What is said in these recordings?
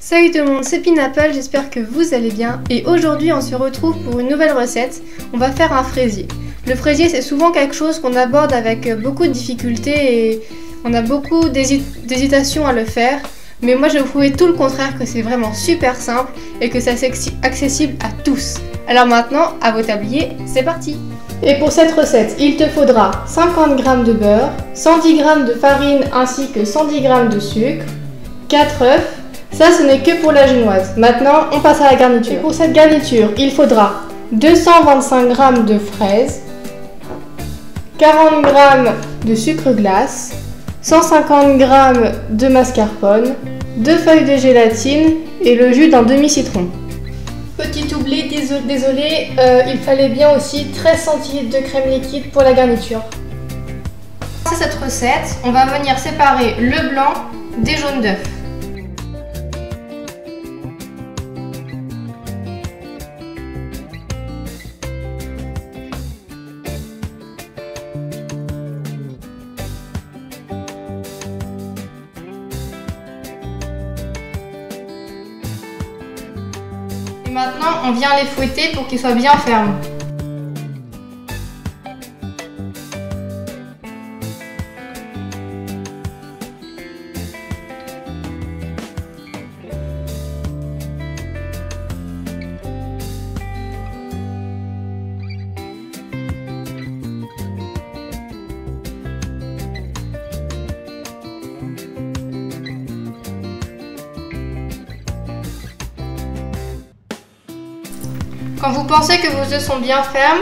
Salut tout le monde, c'est Pineapple, j'espère que vous allez bien et aujourd'hui on se retrouve pour une nouvelle recette. On va faire un fraisier. Le fraisier c'est souvent quelque chose qu'on aborde avec beaucoup de difficultés et on a beaucoup d'hésitation à le faire. Mais moi je vais vous prouver tout le contraire, que c'est vraiment super simple et que c'est accessible à tous. Alors maintenant, à vos tabliers, c'est parti! Et pour cette recette, il te faudra 50 g de beurre, 110 g de farine ainsi que 110 g de sucre, 4 œufs. Ça, ce n'est que pour la génoise. Maintenant, on passe à la garniture. Et pour cette garniture, il faudra 225 g de fraises, 40 g de sucre glace, 150 g de mascarpone, 2 feuilles de gélatine et le jus d'un demi-citron. Petit oubli, désolé, il fallait bien aussi 13 centilitres de crème liquide pour la garniture. Pour cette recette, on va venir séparer le blanc des jaunes d'œufs. Maintenant, on vient les fouetter pour qu'ils soient bien fermes. Quand vous pensez que vos œufs sont bien fermes,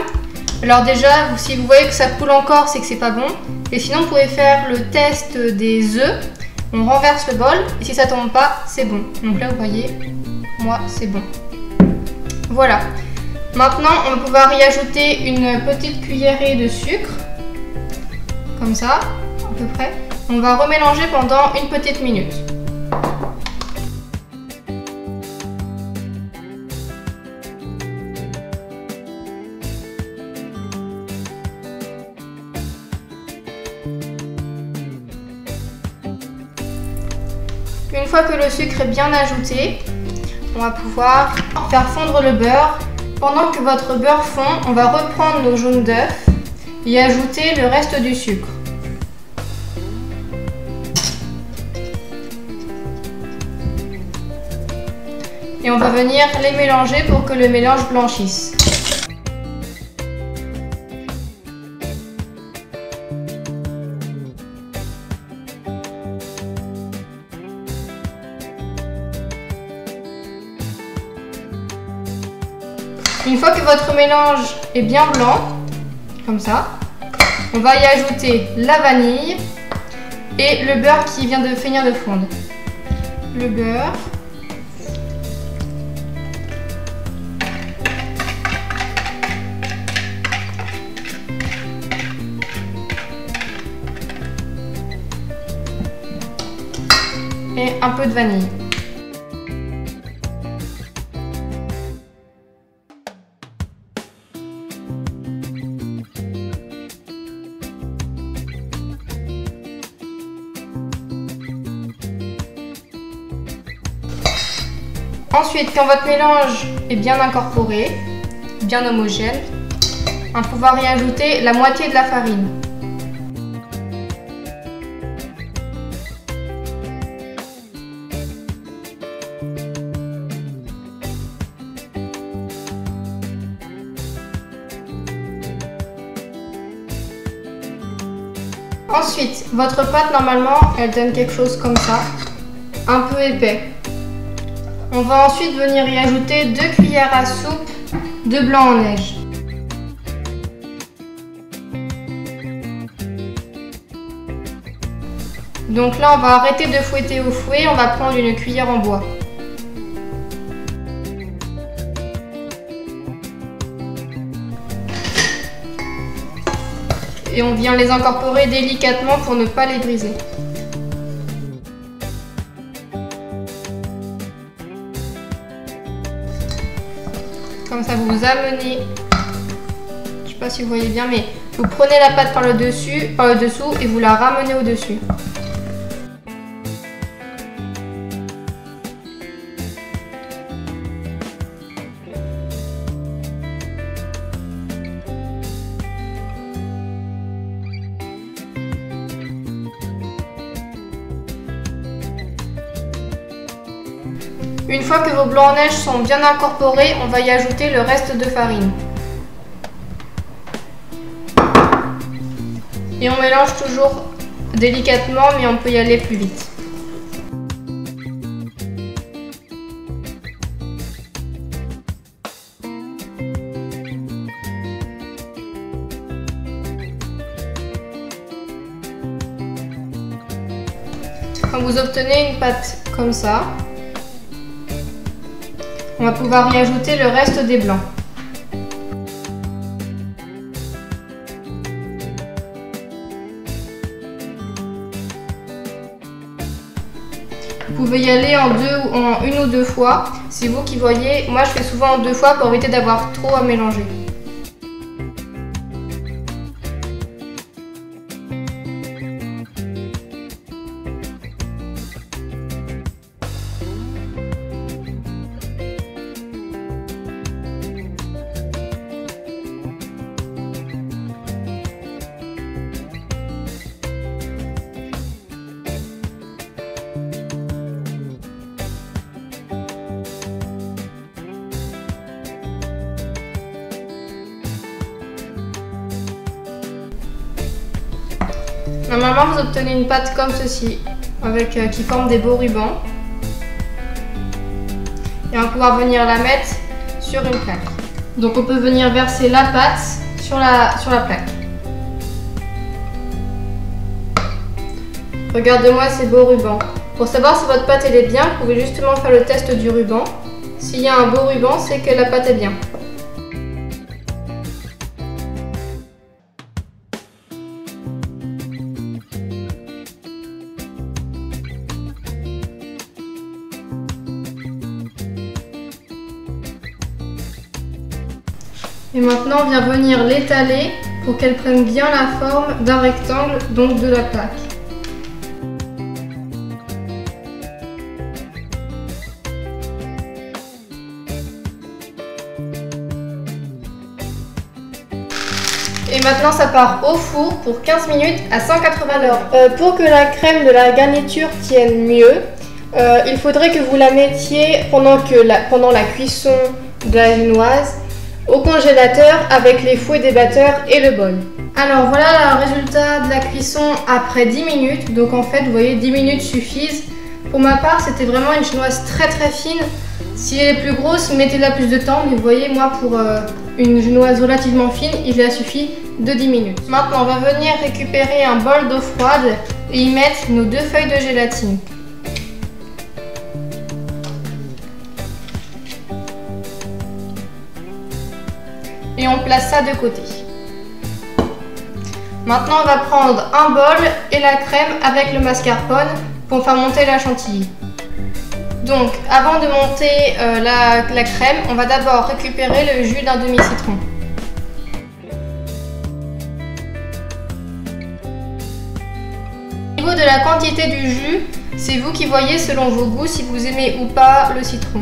alors déjà, si vous voyez que ça coule encore, c'est que c'est pas bon. Et sinon, vous pouvez faire le test des œufs. On renverse le bol et si ça tombe pas, c'est bon. Donc là, vous voyez, moi, c'est bon. Voilà. Maintenant, on va pouvoir y ajouter une petite cuillerée de sucre. Comme ça, à peu près. On va remélanger pendant une petite minute. Une fois que le sucre est bien ajouté, on va pouvoir faire fondre le beurre. Pendant que votre beurre fond, on va reprendre nos jaunes d'œufs et ajouter le reste du sucre. Et on va venir les mélanger pour que le mélange blanchisse. Une fois que votre mélange est bien blanc, comme ça, on va y ajouter la vanille et le beurre qui vient de finir de fondre. Le beurre. Et un peu de vanille. Ensuite, quand votre mélange est bien incorporé, bien homogène, on va pouvoir y ajouter la moitié de la farine. Ensuite, votre pâte, normalement, elle donne quelque chose comme ça, un peu épais. On va ensuite venir y ajouter 2 cuillères à soupe de blanc en neige. Donc là, on va arrêter de fouetter au fouet, on va prendre une cuillère en bois. Et on vient les incorporer délicatement pour ne pas les briser. Comme ça, vous vous amenez, je sais pas si vous voyez bien, mais vous prenez la pâte par le dessous et vous la ramenez au dessus. Une fois que vos blancs en neige sont bien incorporés, on va y ajouter le reste de farine. Et on mélange toujours délicatement, mais on peut y aller plus vite. Quand vous obtenez une pâte comme ça, on va pouvoir y ajouter le reste des blancs. Vous pouvez y aller en une ou deux fois, c'est vous qui voyez. Moi je fais souvent en 2 fois pour éviter d'avoir trop à mélanger. Normalement, vous obtenez une pâte comme ceci, qui forme des beaux rubans. Et on va pouvoir venir la mettre sur une plaque. Donc on peut venir verser la pâte sur la plaque. Regardez-moi ces beaux rubans. Pour savoir si votre pâte elle est bien, vous pouvez justement faire le test du ruban. S'il y a un beau ruban, c'est que la pâte est bien. Et maintenant, on vient venir l'étaler pour qu'elle prenne bien la forme d'un rectangle, donc de la plaque. Et maintenant, ça part au four pour 15 minutes à 180 degrés. Pour que la crème de la garniture tienne mieux, il faudrait que vous la mettiez pendant la cuisson de la génoise au congélateur avec les fouets débatteurs et le bol. Alors voilà le résultat de la cuisson après 10 minutes. Donc en fait, vous voyez, 10 minutes suffisent. Pour ma part, c'était vraiment une génoise très fine. Si elle est plus grosse, mettez-la plus de temps. Mais vous voyez, moi, pour une génoise relativement fine, il a suffi de 10 minutes. Maintenant, on va venir récupérer un bol d'eau froide et y mettre nos 2 feuilles de gélatine. Et on place ça de côté. Maintenant, on va prendre un bol et la crème avec le mascarpone pour faire monter la chantilly. Donc, avant de monter la crème, on va d'abord récupérer le jus d'un demi-citron. Au niveau de la quantité du jus, c'est vous qui voyez selon vos goûts si vous aimez ou pas le citron.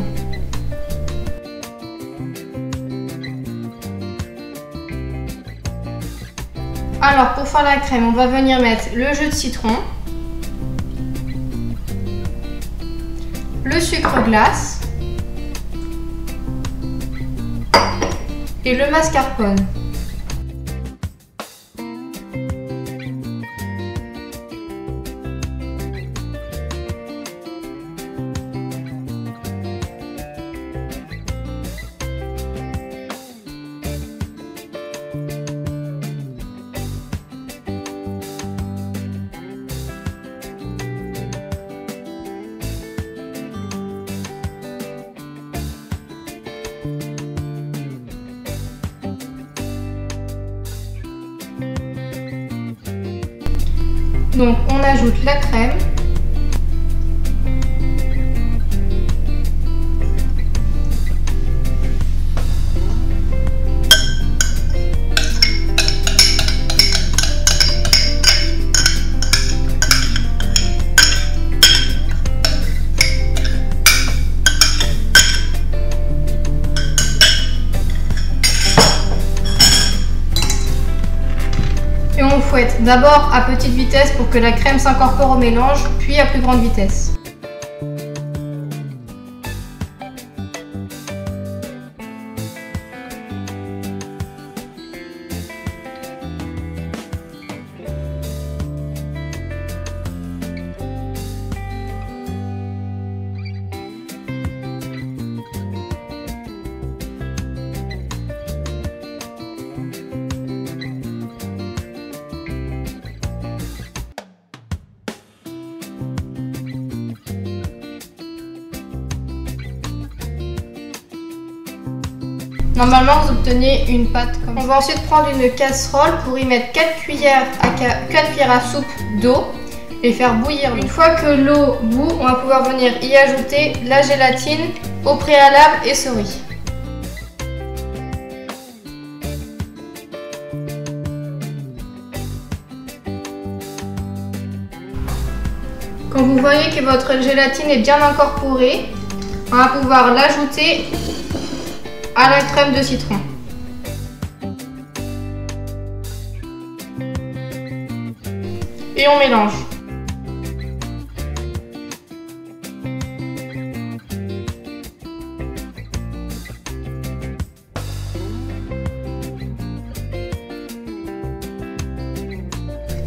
Alors pour faire la crème, on va venir mettre le jus de citron, le sucre glace et le mascarpone. Donc on ajoute la crème. Et on fouette d'abord à petite vitesse pour que la crème s'incorpore au mélange, puis à plus grande vitesse. Normalement, vous obtenez une pâte comme ça. On va ensuite prendre une casserole pour y mettre 4 cuillères à soupe d'eau et faire bouillir. Une fois que l'eau bout, on va pouvoir venir y ajouter la gélatine au préalable et ce riz. Quand vous voyez que votre gélatine est bien incorporée, on va pouvoir l'ajouter à la crème de citron. Et on mélange.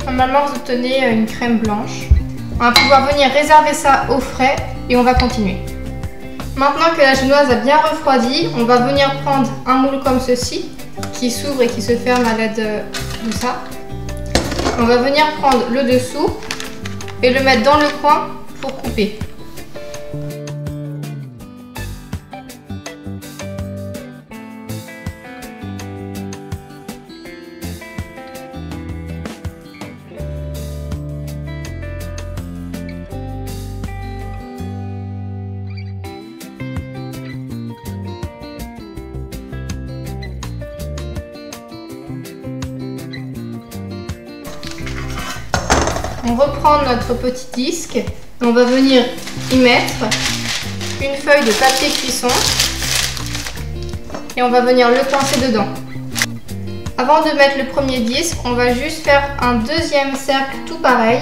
Normalement, vous obtenez une crème blanche. On va pouvoir venir réserver ça au frais et on va continuer. Maintenant que la génoise a bien refroidi, on va venir prendre un moule comme ceci qui s'ouvre et qui se ferme à l'aide de ça. On va venir prendre le dessous et le mettre dans le coin pour couper. On reprend notre petit disque et on va venir y mettre une feuille de papier cuisson et on va venir le coincer dedans. Avant de mettre le premier disque, on va juste faire un deuxième cercle tout pareil.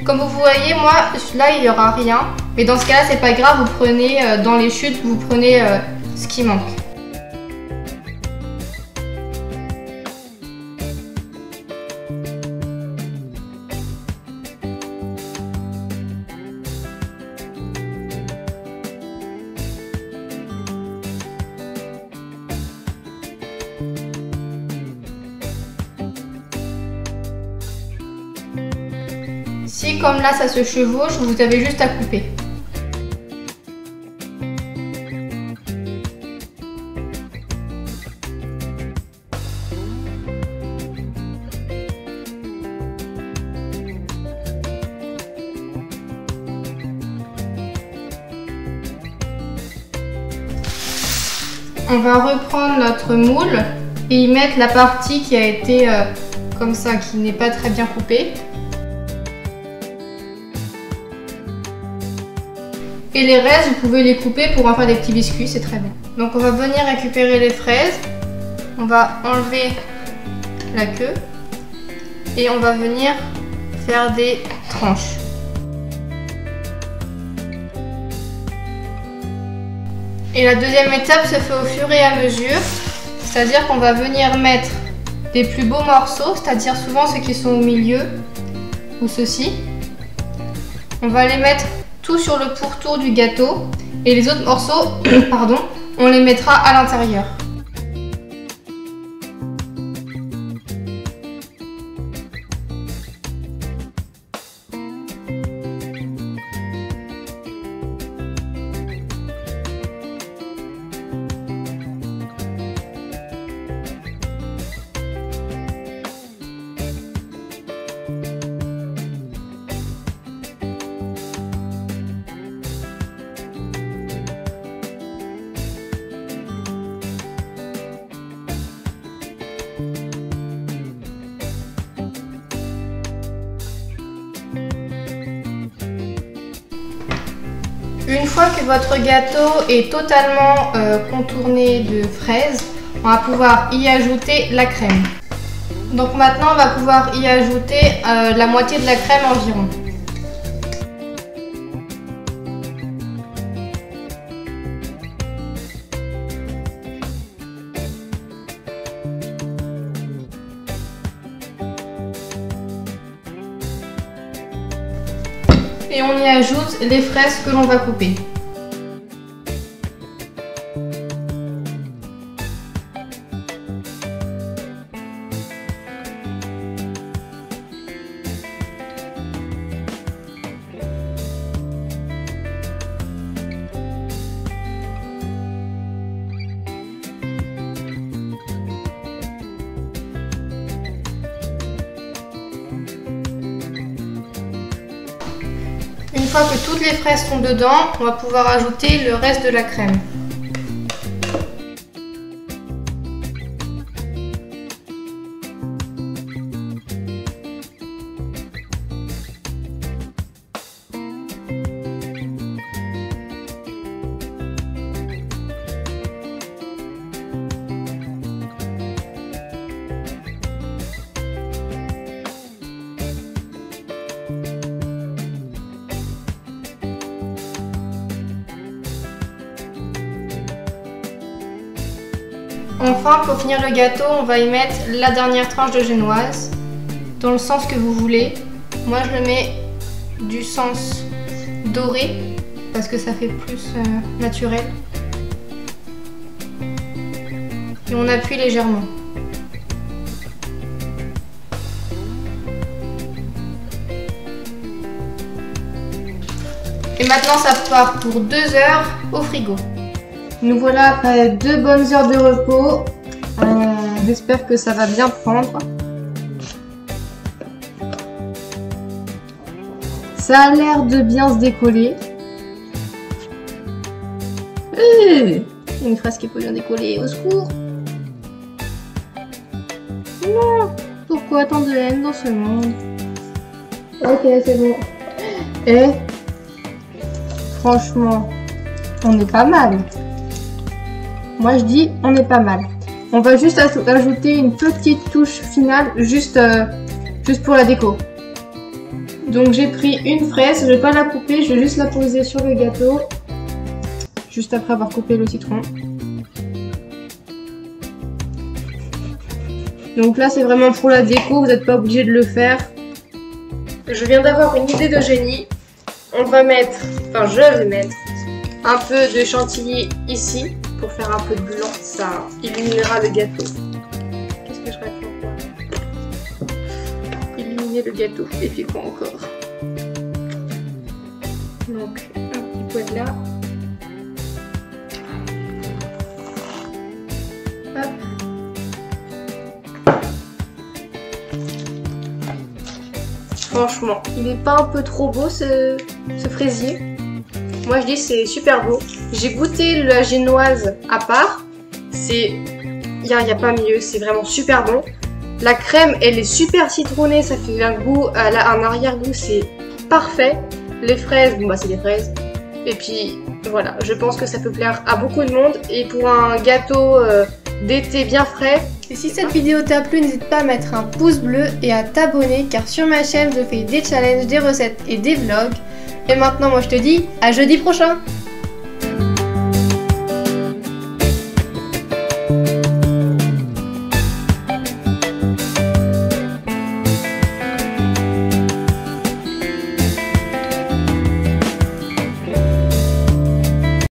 Comme vous voyez, moi là il n'y aura rien, mais dans ce cas-là c'est pas grave, vous prenez dans les chutes, vous prenez ce qui manque. Si comme là ça se chevauche, vous avez juste à couper. On va reprendre notre moule et y mettre la partie qui a été comme ça, qui n'est pas très bien coupée. Et les restes, vous pouvez les couper pour en faire des petits biscuits, c'est très bon. Donc on va venir récupérer les fraises, on va enlever la queue et on va venir faire des tranches. Et la deuxième étape se fait au fur et à mesure, c'est-à-dire qu'on va venir mettre des plus beaux morceaux, c'est-à-dire souvent ceux qui sont au milieu, ou ceux-ci. On va les mettre tout sur le pourtour du gâteau et les autres morceaux, pardon, on les mettra à l'intérieur. Une fois que votre gâteau est totalement contourné de fraises, on va pouvoir y ajouter la crème. Donc maintenant, on va pouvoir y ajouter la moitié de la crème environ. Et on y ajoute les fraises que l'on va couper. fois que toutes les fraises sont dedans, on va pouvoir ajouter le reste de la crème. Enfin, pour finir le gâteau, on va y mettre la dernière tranche de génoise, dans le sens que vous voulez. Moi, je le mets du sens doré, parce que ça fait plus naturel. Et on appuie légèrement. Et maintenant, ça part pour 2 heures au frigo. Nous voilà après 2 bonnes heures de repos. J'espère que ça va bien prendre. Ça a l'air de bien se décoller. Une fraise qui peut bien décoller, au secours. Non, pourquoi tant de haine dans ce monde? Ok, c'est bon. Et franchement, on est pas mal. Moi je dis on est pas mal. On va juste ajouter une petite touche finale juste pour la déco. Donc j'ai pris une fraise, je vais pas la couper, je vais juste la poser sur le gâteau. Juste après avoir coupé le citron. Donc là c'est vraiment pour la déco, vous n'êtes pas obligé de le faire. Je viens d'avoir une idée de génie. On va mettre, enfin je vais mettre un peu de chantilly ici. Pour faire un peu de blanc, ça illuminera le gâteau. Qu'est-ce que je raconte là? Illuminer le gâteau. Et puis quoi encore? Donc, un petit poil là. Hop. Franchement, il n'est pas un peu trop beau ce fraisier? Moi je dis c'est super beau. J'ai goûté la génoise à part. Il n'y a pas mieux, c'est vraiment super bon. La crème elle est super citronnée, ça fait un goût, un arrière-goût, c'est parfait. Les fraises, bon bah c'est des fraises. Et puis voilà, je pense que ça peut plaire à beaucoup de monde. Et pour un gâteau d'été bien frais. Et si cette vidéo t'a plu, n'hésite pas à mettre un pouce bleu et à t'abonner car sur ma chaîne je fais des challenges, des recettes et des vlogs. Et maintenant, moi je te dis à jeudi prochain!